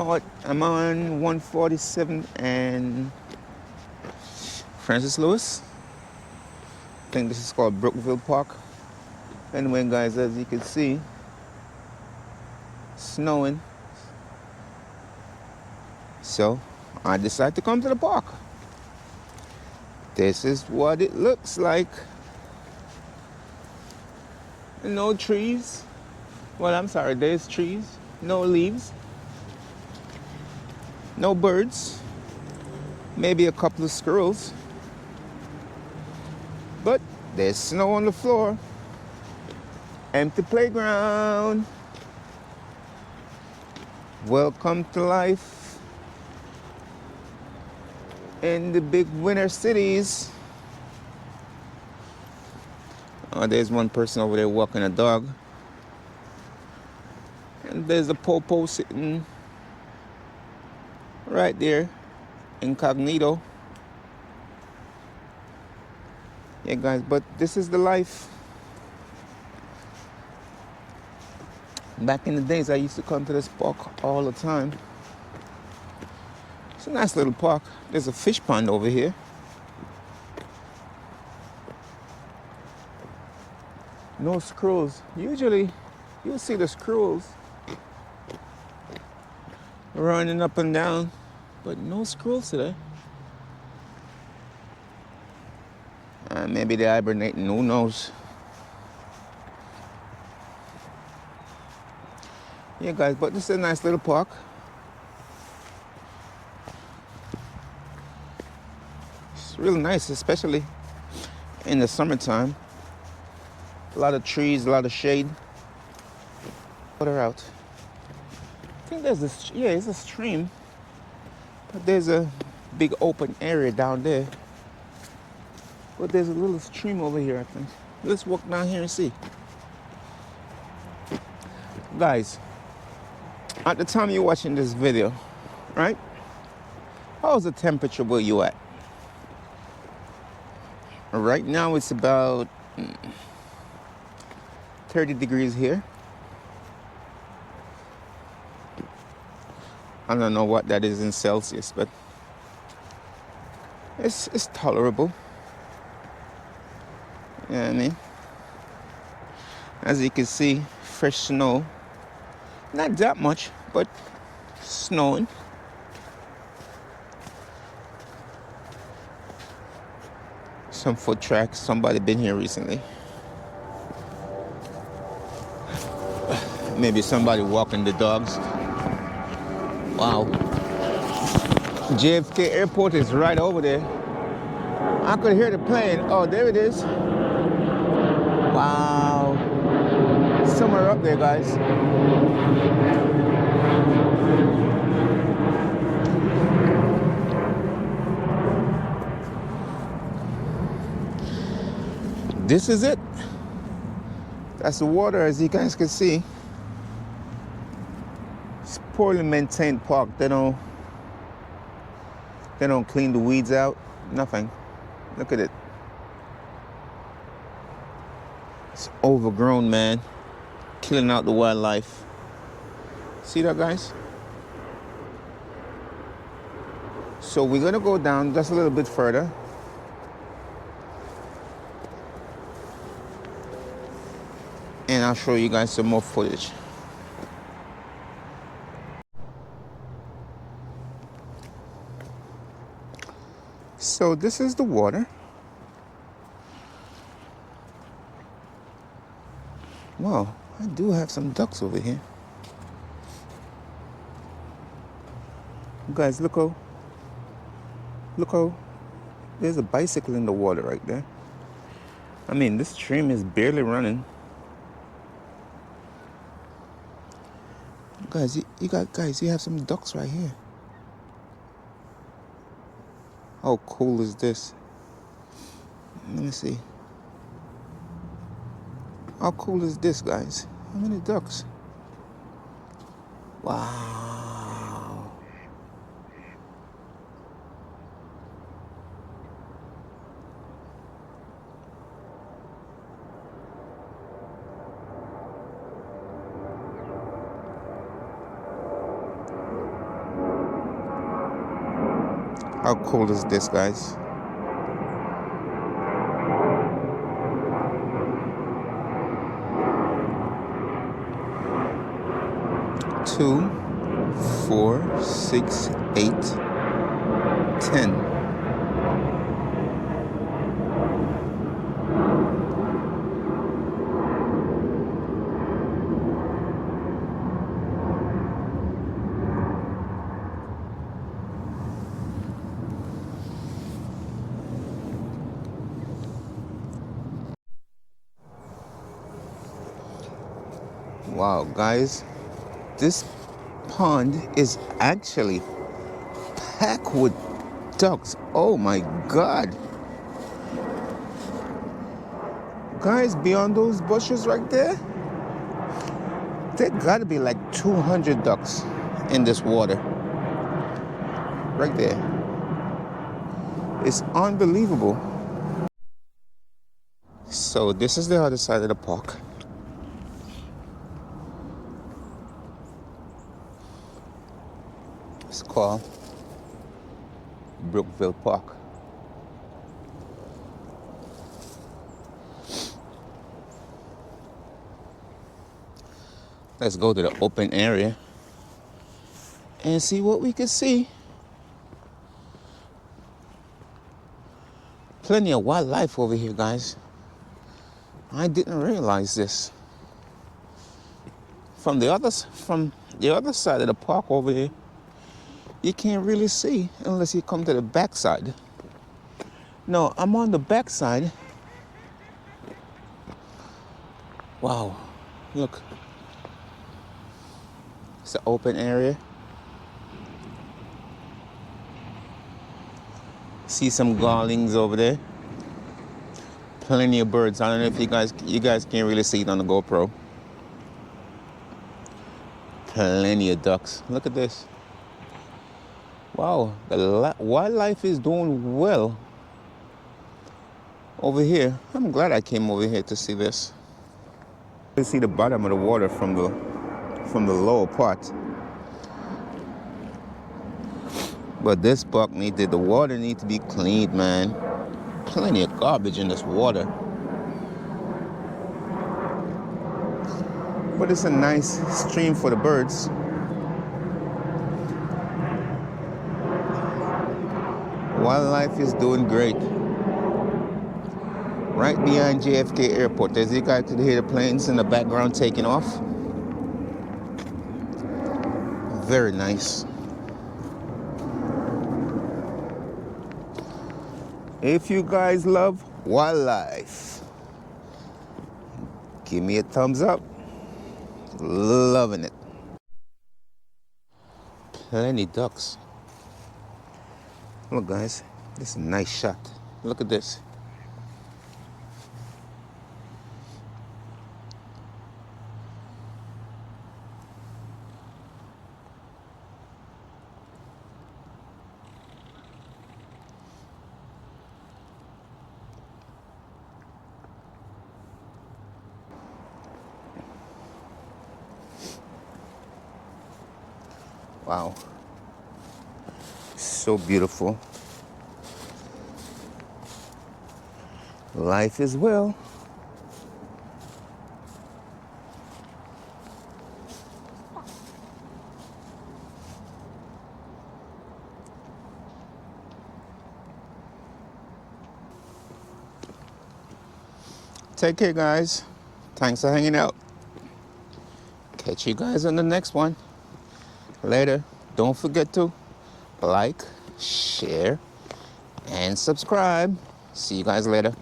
I'm on 147 and Francis Lewis. I think this is called Brookville Park. Anyway, guys, as you can see, snowing. So I decided to come to the park. This is what it looks like. No trees. Well, I'm sorry, there's trees. No leaves. No birds. Maybe a couple of squirrels. But there's snow on the floor. Empty playground. Welcome to life in the big winter cities. Oh, there's one person over there walking a dog. And there's a popo sitting right there, incognito. Yeah, guys, but this is the life. Back in the days, I used to come to this park all the time. It's a nice little park. There's a fish pond over here. No squirrels. Usually, you'll see the squirrels running up and down, but no squirrels today. Maybe they're hibernating, who knows? Yeah, guys, but this is a nice little park. It's really nice, especially in the summertime. A lot of trees, a lot of shade. Water out. I think there's this, yeah, it's a stream. But there's a big open area down there. But there's a little stream over here, I think. Let's walk down here and see. Guys, at the time you're watching this video, right? How's the temperature where you at? Right now it's about 30 degrees here. I don't know what that is in Celsius, but it's tolerable. You know what I mean? As you can see, fresh snow. Not that much, but snowing. Some foot tracks. Somebody been here recently. Maybe somebody walking the dogs. Wow. JFK Airport is right over there. I could hear the plane. Oh, there it is. Wow. Somewhere up there, guys. This is it. That's the water, as you guys can see. It's poorly maintained park. They don't clean the weeds out. Nothing. Look at it. It's overgrown, man. Killing out the wildlife. See that, guys? So we're gonna go down just a little bit further. And I'll show you guys some more footage. So this is the water. Wow, I do have some ducks over here. Guys, look how, there's a bicycle in the water right there. I mean, this stream is barely running. Guys, you have some ducks right here. How cool is this? Let me see. How cool is this, guys? How many ducks? Wow. How cool is this, guys? Two, 4, 6, 8, 10. Wow, guys, this pond is actually packed with ducks. Oh my God. Guys, beyond those bushes right there gotta be like 200 ducks in this water. Right there. It's unbelievable. So this is the other side of the park. It's called Brookville Park. Let's go to the open area and see what we can see. Plenty of wildlife over here, guys. I didn't realize this. From the other side of the park over here, you can't really see unless you come to the back side. No, I'm on the back side. Wow, look. It's an open area. See some garlings over there. Plenty of birds. I don't know if you guys can't really see it on the GoPro. Plenty of ducks. Look at this. Wow, the wildlife is doing well over here. I'm glad I came over here to see this. You can see the bottom of the water from the lower part. But this park the water needs to be cleaned, man. Plenty of garbage in this water. But it's a nice stream for the birds. Wildlife is doing great. Right behind JFK Airport. As you guys could hear the planes in the background taking off. Very nice. If you guys love wildlife, give me a thumbs up. Loving it. Plenty ducks. Look, guys, this is a nice shot. Look at this. Wow. So beautiful. Life is well. Take care, guys. Thanks for hanging out. Catch you guys on the next one. Later. Don't forget to like, share, and subscribe. See you guys later.